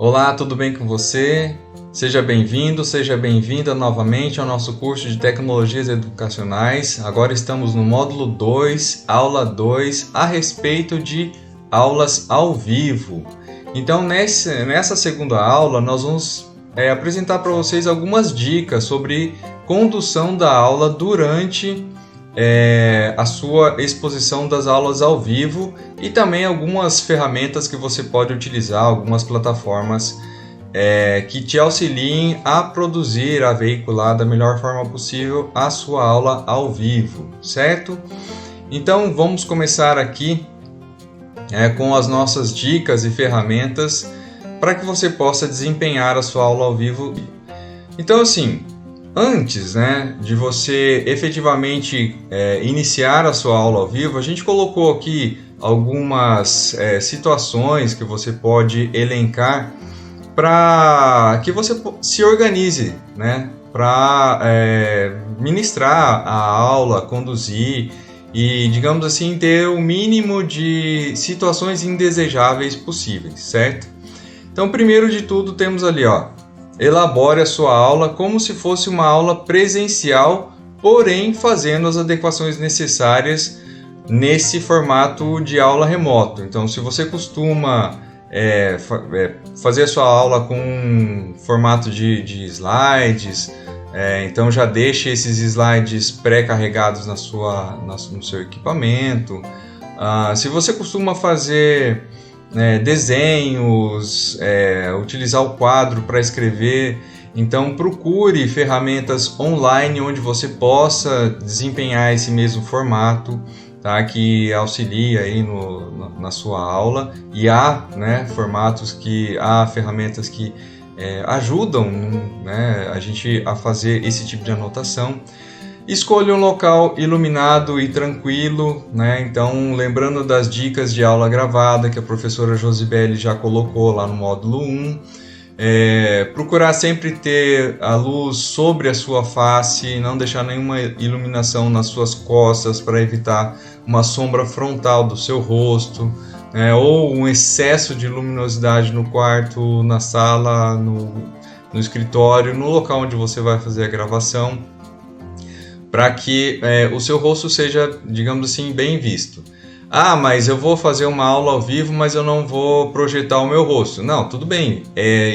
Olá, tudo bem com você? Seja bem-vindo, seja bem-vinda novamente ao nosso curso de Tecnologias Educacionais. Agora estamos no módulo 2, aula 2, a respeito de aulas ao vivo. Então, nessa segunda aula, nós vamos apresentar para vocês algumas dicas sobre condução da aula durante a sua exposição das aulas ao vivo e também algumas ferramentas que você pode utilizar, algumas plataformas que te auxiliem a produzir, a veicular da melhor forma possível a sua aula ao vivo, certo? Então vamos começar aqui com as nossas dicas e ferramentas para que você possa desempenhar a sua aula ao vivo. Então assim, antes de você efetivamente iniciar a sua aula ao vivo, a gente colocou aqui algumas situações que você pode elencar para que você se organize, para ministrar a aula, conduzir e, digamos assim, ter o mínimo de situações indesejáveis possíveis, certo? Então, primeiro de tudo, temos ali, elabore a sua aula como se fosse uma aula presencial, porém fazendo as adequações necessárias nesse formato de aula remoto. Então, se você costuma fazer a sua aula com formato de slides, então já deixe esses slides pré-carregados no seu equipamento. Se você costuma fazer desenhos, utilizar o quadro para escrever, então procure ferramentas online onde você possa desempenhar esse mesmo formato, tá? Que auxilia aí na sua aula, e há ferramentas que ajudam a gente a fazer esse tipo de anotação. Escolha um local iluminado e tranquilo, Então, lembrando das dicas de aula gravada que a professora Josibeli já colocou lá no módulo 1, procurar sempre ter a luz sobre a sua face, não deixar nenhuma iluminação nas suas costas para evitar uma sombra frontal do seu rosto, ou um excesso de luminosidade no quarto, na sala, no escritório, no local onde você vai fazer a gravação, para que o seu rosto seja, digamos assim, bem visto. Mas eu vou fazer uma aula ao vivo, mas eu não vou projetar o meu rosto. Não, tudo bem,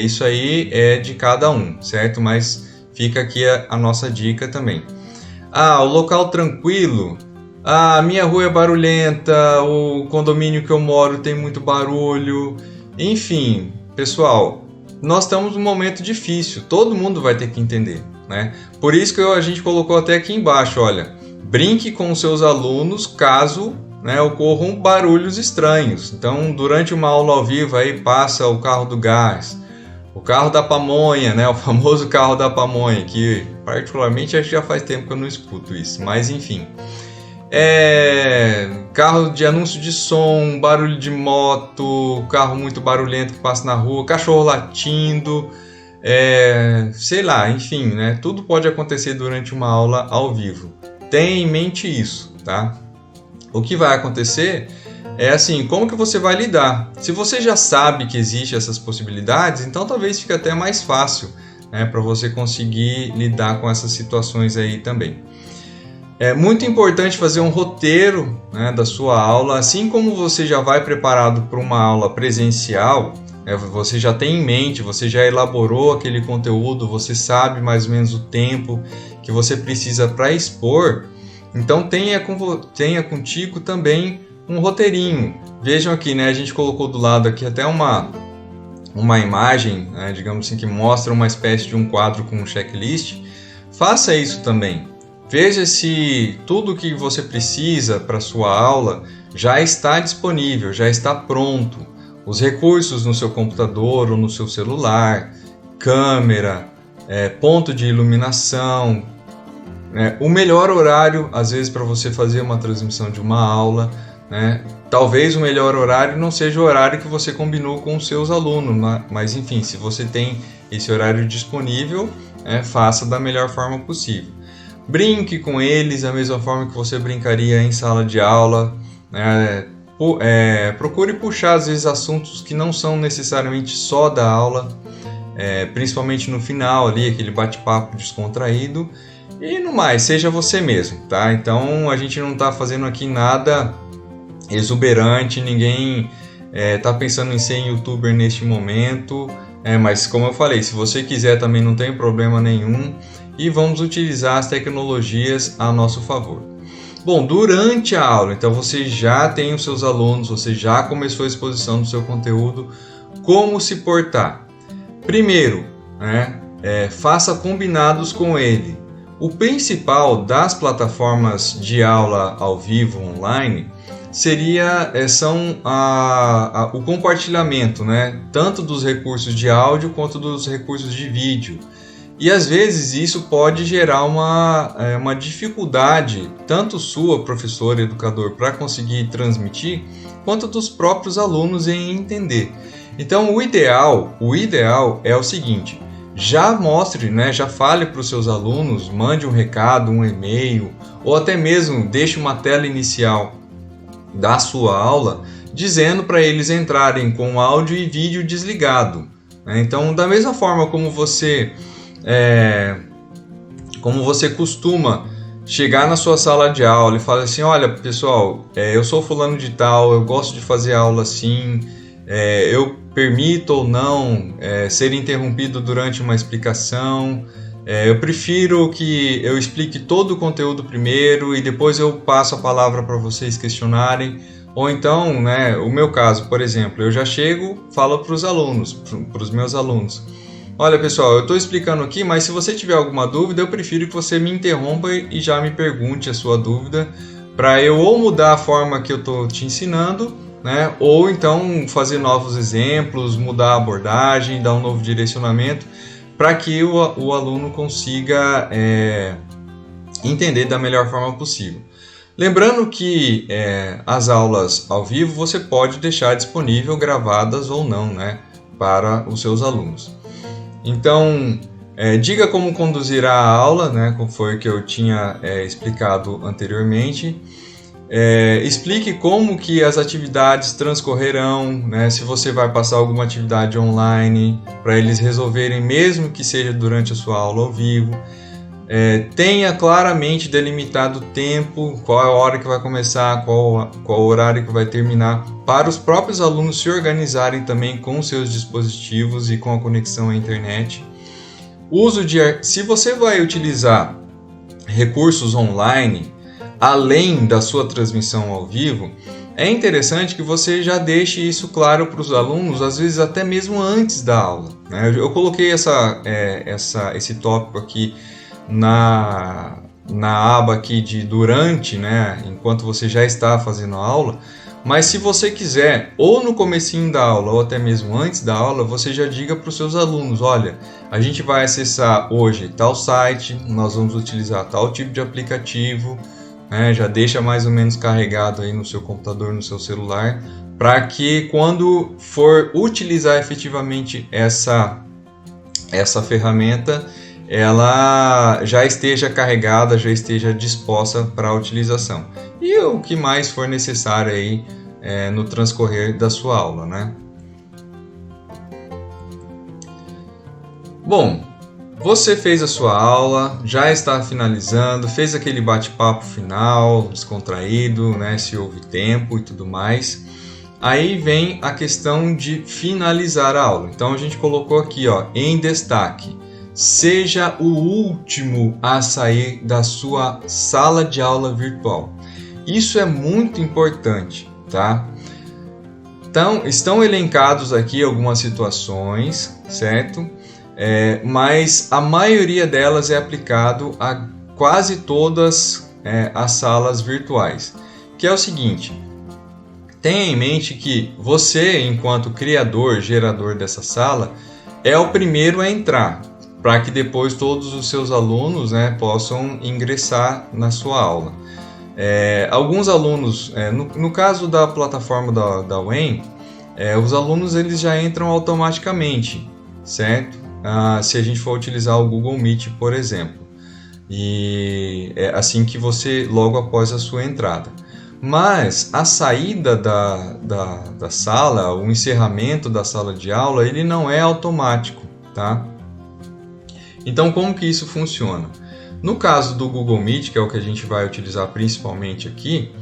isso aí é de cada um, certo? Mas fica aqui a nossa dica também. O local tranquilo. A minha rua é barulhenta, o condomínio que eu moro tem muito barulho. Enfim, pessoal, nós estamos num momento difícil, todo mundo vai ter que entender, Por isso que a gente colocou até aqui embaixo, olha, brinque com os seus alunos caso ocorram barulhos estranhos. Então, durante uma aula ao vivo, aí passa o carro do gás, o carro da pamonha, o famoso carro da pamonha, que particularmente acho que já faz tempo que eu não escuto isso, mas enfim. Carro de anúncio de som, barulho de moto, carro muito barulhento que passa na rua, cachorro latindo, sei lá, enfim, tudo pode acontecer durante uma aula ao vivo. Tenha em mente isso, tá? O que vai acontecer é assim, como que você vai lidar? Se você já sabe que existem essas possibilidades, então talvez fique até mais fácil para você conseguir lidar com essas situações aí também. É muito importante fazer um roteiro da sua aula, assim como você já vai preparado para uma aula presencial, você já tem em mente, você já elaborou aquele conteúdo, você sabe mais ou menos o tempo que você precisa para expor. Então tenha contigo também um roteirinho. Vejam aqui, a gente colocou do lado aqui até uma imagem, digamos assim, que mostra uma espécie de um quadro com um checklist. Faça isso também. Veja se tudo que você precisa para a sua aula já está disponível, já está pronto. Os recursos no seu computador ou no seu celular, câmera, ponto de iluminação, o melhor horário, às vezes, para você fazer uma transmissão de uma aula, Talvez o melhor horário não seja o horário que você combinou com os seus alunos, mas enfim, se você tem esse horário disponível, faça da melhor forma possível. Brinque com eles da mesma forma que você brincaria em sala de aula, procure puxar às vezes assuntos que não são necessariamente só da aula, principalmente no final ali, aquele bate-papo descontraído. E no mais, seja você mesmo, tá? Então a gente não está fazendo aqui nada exuberante, ninguém está pensando em ser youtuber neste momento, mas como eu falei, se você quiser também não tem problema nenhum, e vamos utilizar as tecnologias a nosso favor. Bom, durante a aula, então você já tem os seus alunos, você já começou a exposição do seu conteúdo, como se portar? Primeiro, faça combinados com ele. O principal das plataformas de aula ao vivo online são o compartilhamento, tanto dos recursos de áudio quanto dos recursos de vídeo. E às vezes isso pode gerar uma dificuldade, tanto sua, professor, educador, para conseguir transmitir, quanto dos próprios alunos em entender. Então o ideal é o seguinte: já mostre, já fale para os seus alunos, mande um recado, um e-mail, ou até mesmo deixe uma tela inicial da sua aula, dizendo para eles entrarem com áudio e vídeo desligado. Então, da mesma forma como você costuma chegar na sua sala de aula e falar assim: olha pessoal, eu sou fulano de tal, eu gosto de fazer aula assim, eu permito ou não ser interrompido durante uma explicação, eu prefiro que eu explique todo o conteúdo primeiro e depois eu passo a palavra para vocês questionarem. Ou então, o meu caso, por exemplo, eu já chego, falo para os alunos, para os meus alunos: olha pessoal, eu estou explicando aqui, mas se você tiver alguma dúvida, eu prefiro que você me interrompa e já me pergunte a sua dúvida, para eu ou mudar a forma que eu estou te ensinando, ou então fazer novos exemplos, mudar a abordagem, dar um novo direcionamento, para que o aluno consiga entender da melhor forma possível. Lembrando que as aulas ao vivo você pode deixar disponível gravadas ou não, para os seus alunos. Então, diga como conduzirá a aula, como foi o que eu tinha explicado anteriormente. Explique como que as atividades transcorrerão, se você vai passar alguma atividade online, para eles resolverem mesmo que seja durante a sua aula ao vivo. Tenha claramente delimitado o tempo, qual é a hora que vai começar, qual o horário que vai terminar, para os próprios alunos se organizarem também com seus dispositivos e com a conexão à internet. Se você vai utilizar recursos online, além da sua transmissão ao vivo, é interessante que você já deixe isso claro para os alunos, às vezes até mesmo antes da aula. Eu coloquei esse tópico aqui na aba aqui de durante, enquanto você já está fazendo a aula, mas se você quiser, ou no comecinho da aula, ou até mesmo antes da aula, você já diga para os seus alunos: olha, a gente vai acessar hoje tal site, nós vamos utilizar tal tipo de aplicativo, já deixa mais ou menos carregado aí no seu computador, no seu celular, para que quando for utilizar efetivamente essa ferramenta, ela já esteja carregada, já esteja disposta para a utilização. E o que mais for necessário aí no transcorrer da sua aula, Bom, você fez a sua aula, já está finalizando, fez aquele bate-papo final, descontraído, se houve tempo e tudo mais. Aí vem a questão de finalizar a aula. Então a gente colocou aqui, em destaque: seja o último a sair da sua sala de aula virtual. Isso é muito importante, tá? Então, estão elencados aqui algumas situações, certo? Mas a maioria delas é aplicado a quase todas as salas virtuais. Que é o seguinte: tenha em mente que você, enquanto criador, gerador dessa sala, é o primeiro a entrar, para que depois todos os seus alunos possam ingressar na sua aula. Alguns alunos, no caso da plataforma da UEM, os alunos eles já entram automaticamente, certo? Se a gente for utilizar o Google Meet, por exemplo, e é assim que você, logo após a sua entrada. mas a saída da sala, o encerramento da sala de aula, ele não é automático, tá? Então, como que isso funciona? No caso do Google Meet, que é o que a gente vai utilizar principalmente aqui,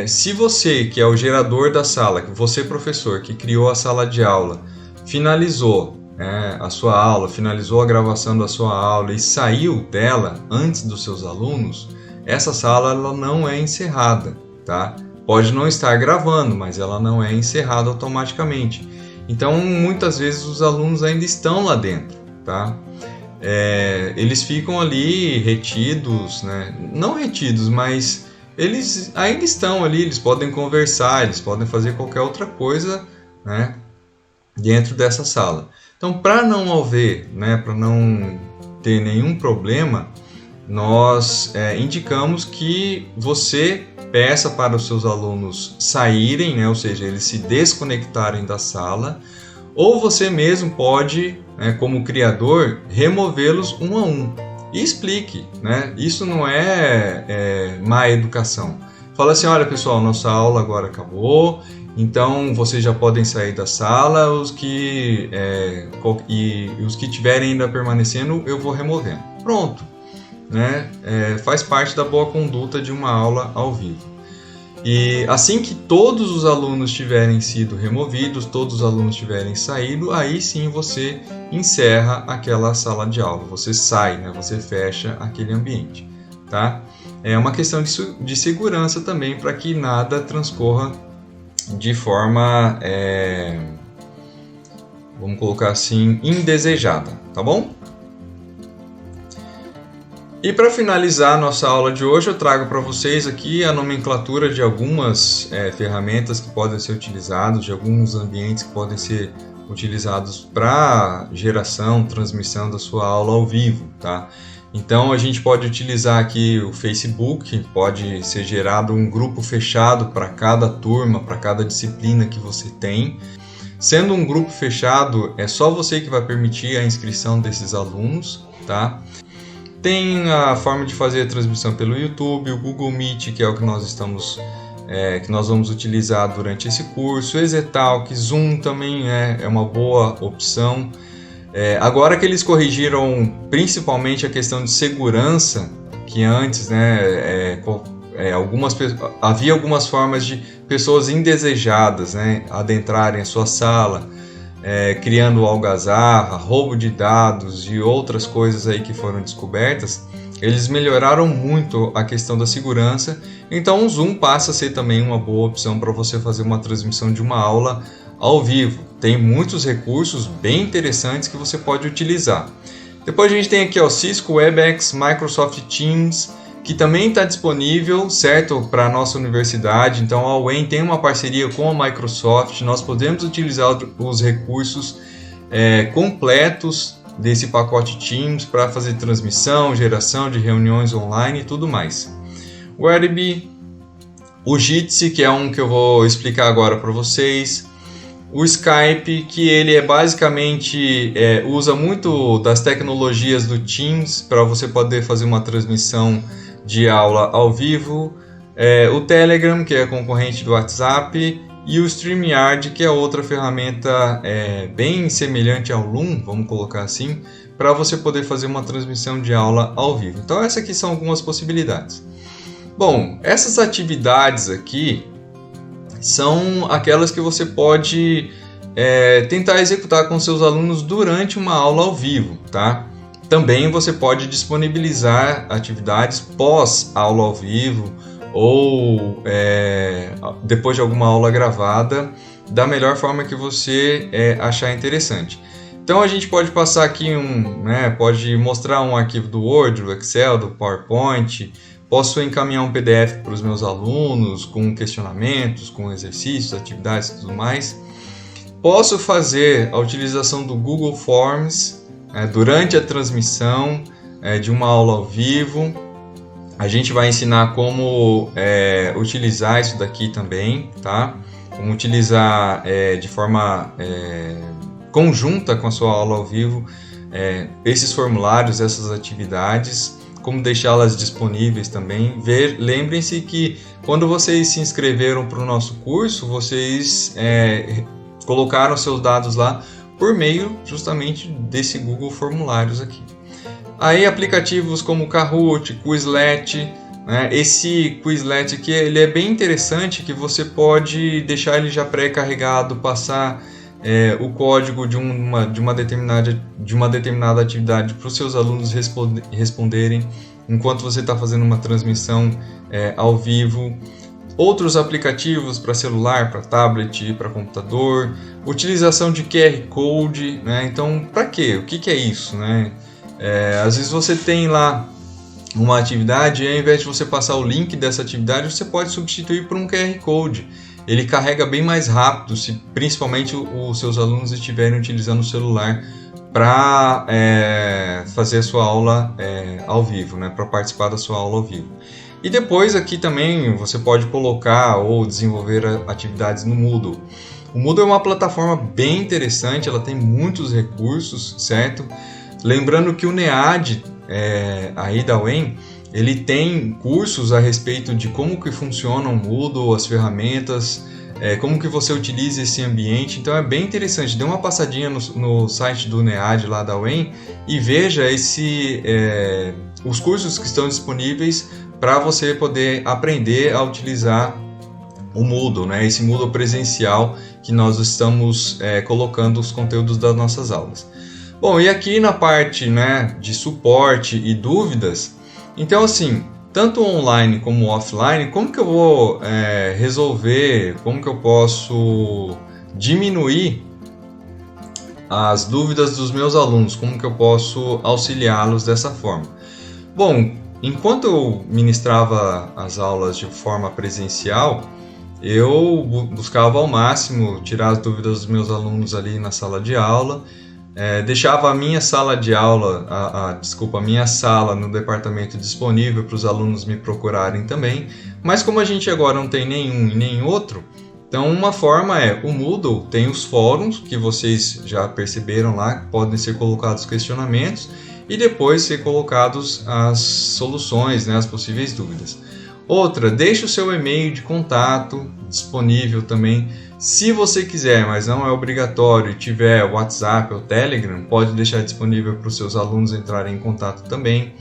se você, que é o gerador da sala, você professor, que criou a sala de aula, finalizou a sua aula, finalizou a gravação da sua aula e saiu dela antes dos seus alunos, essa sala ela não é encerrada, tá? Pode não estar gravando, mas ela não é encerrada automaticamente. Então, muitas vezes os alunos ainda estão lá dentro, tá? Eles ficam ali retidos, né? Não retidos, mas eles ainda estão ali, eles podem conversar, eles podem fazer qualquer outra coisa, né, dentro dessa sala. Então, para não haver, né, para não ter nenhum problema, nós indicamos que você peça para os seus alunos saírem, né, ou seja, eles se desconectarem da sala, ou você mesmo pode, como criador, removê-los um a um. E explique, né? Isso não é má educação. Fala assim, olha pessoal, nossa aula agora acabou, então vocês já podem sair da sala, os que estiverem ainda permanecendo eu vou removendo. Pronto, né? Faz parte da boa conduta de uma aula ao vivo. E assim que todos os alunos tiverem sido removidos, todos os alunos tiverem saído, aí sim você encerra aquela sala de aula, você sai, né? Você fecha aquele ambiente, tá? É uma questão de segurança também, para que nada transcorra de forma, vamos colocar assim, indesejada, tá bom? E para finalizar a nossa aula de hoje, eu trago para vocês aqui a nomenclatura de algumas ferramentas que podem ser utilizadas, de alguns ambientes que podem ser utilizados para geração, transmissão da sua aula ao vivo, tá? Então a gente pode utilizar aqui o Facebook, pode ser gerado um grupo fechado para cada turma, para cada disciplina que você tem. Sendo um grupo fechado, é só você que vai permitir a inscrição desses alunos, tá? Tem a forma de fazer a transmissão pelo YouTube, o Google Meet, que é o que que nós vamos utilizar durante esse curso, EasyTalk, Zoom também é uma boa opção. Agora que eles corrigiram principalmente a questão de segurança, que antes, né, havia algumas formas de pessoas indesejadas, né, adentrarem a sua sala, criando algazarra, roubo de dados e outras coisas aí que foram descobertas. Eles melhoraram muito a questão da segurança, então o Zoom passa a ser também uma boa opção para você fazer uma transmissão de uma aula ao vivo. Tem muitos recursos bem interessantes que você pode utilizar. Depois a gente tem aqui o Cisco Webex, Microsoft Teams, que também está disponível, certo, para a nossa universidade. Então a UEM tem uma parceria com a Microsoft, nós podemos utilizar os recursos completos desse pacote Teams para fazer transmissão, geração de reuniões online e tudo mais. O Web, o Jitsi, que é um que eu vou explicar agora para vocês. O Skype, que ele basicamente usa muito das tecnologias do Teams para você poder fazer uma transmissão de aula ao vivo, o Telegram, que é concorrente do WhatsApp, e o StreamYard, que é outra ferramenta bem semelhante ao Loom, vamos colocar assim, para você poder fazer uma transmissão de aula ao vivo. Então essas aqui são algumas possibilidades. Bom, essas atividades aqui são aquelas que você pode tentar executar com seus alunos durante uma aula ao vivo, tá? Também você pode disponibilizar atividades pós-aula ao vivo ou depois de alguma aula gravada, da melhor forma que você achar interessante. Então a gente pode passar aqui pode mostrar um arquivo do Word, do Excel, do PowerPoint. Posso encaminhar um PDF para os meus alunos com questionamentos, com exercícios, atividades e tudo mais. Posso fazer a utilização do Google Forms durante a transmissão de uma aula ao vivo. A gente vai ensinar como utilizar isso daqui também, tá? Como utilizar de forma conjunta com a sua aula ao vivo esses formulários, essas atividades. como deixá-las disponíveis também. Lembrem-se que quando vocês se inscreveram para o nosso curso, vocês colocaram seus dados lá por meio justamente desse Google Formulários aqui. Aí aplicativos como Kahoot, Quizlet, né? Esse Quizlet aqui ele é bem interessante, que você pode deixar ele já pré-carregado, passar o código de uma determinada atividade para os seus alunos responderem enquanto você está fazendo uma transmissão ao vivo. Outros aplicativos para celular, para tablet, para computador, utilização de QR Code, né? Então, para quê? O que é isso, né? Às vezes você tem lá uma atividade e ao invés de você passar o link dessa atividade, você pode substituir por um QR Code. Ele carrega bem mais rápido, se principalmente os seus alunos estiverem utilizando o celular para fazer a sua aula ao vivo, né? Para participar da sua aula ao vivo. E depois aqui também você pode colocar ou desenvolver atividades no Moodle. O Moodle é uma plataforma bem interessante, ela tem muitos recursos, certo? Lembrando que o NEAD aí da UEM, ele tem cursos a respeito de como que funciona o Moodle, as ferramentas, como que você utiliza esse ambiente. Então é bem interessante, dê uma passadinha no site do NEAD lá da UEM e veja os cursos que estão disponíveis para você poder aprender a utilizar o Moodle, né? Esse Moodle presencial que nós estamos colocando os conteúdos das nossas aulas. Bom, e aqui na parte, né, de suporte e dúvidas, então assim, tanto online como offline, como que eu vou resolver, como que eu posso diminuir as dúvidas dos meus alunos, como que eu posso auxiliá-los dessa forma? Bom, enquanto eu ministrava as aulas de forma presencial, eu buscava ao máximo tirar as dúvidas dos meus alunos ali na sala de aula, deixava a minha sala de aula, a minha sala no departamento disponível para os alunos me procurarem também, mas como a gente agora não tem nenhum e nem outro, então uma forma o Moodle tem os fóruns que vocês já perceberam lá, que podem ser colocados questionamentos e depois ser colocados as soluções, né, as possíveis dúvidas. Outra, deixe o seu e-mail de contato disponível também. Se você quiser, mas não é obrigatório, e tiver WhatsApp ou Telegram, pode deixar disponível para os seus alunos entrarem em contato também.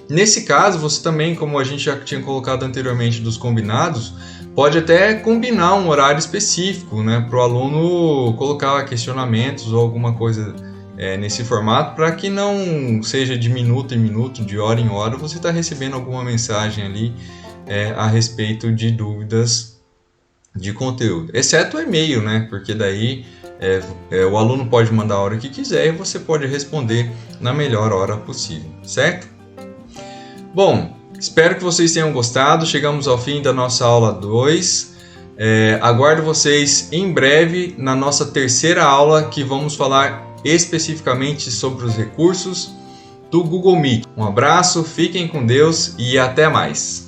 Nesse caso, você também, como a gente já tinha colocado anteriormente dos combinados, pode até combinar um horário específico, né, para o aluno colocar questionamentos ou alguma coisa nesse formato, para que não seja de minuto em minuto, de hora em hora, você está recebendo alguma mensagem ali a respeito de dúvidas de conteúdo, exceto o e-mail, né? Porque daí o aluno pode mandar a hora que quiser e você pode responder na melhor hora possível, certo? Bom, espero que vocês tenham gostado. Chegamos ao fim da nossa aula 2. Aguardo vocês em breve na nossa terceira aula, que vamos falar especificamente sobre os recursos do Google Meet. Um abraço, fiquem com Deus e até mais!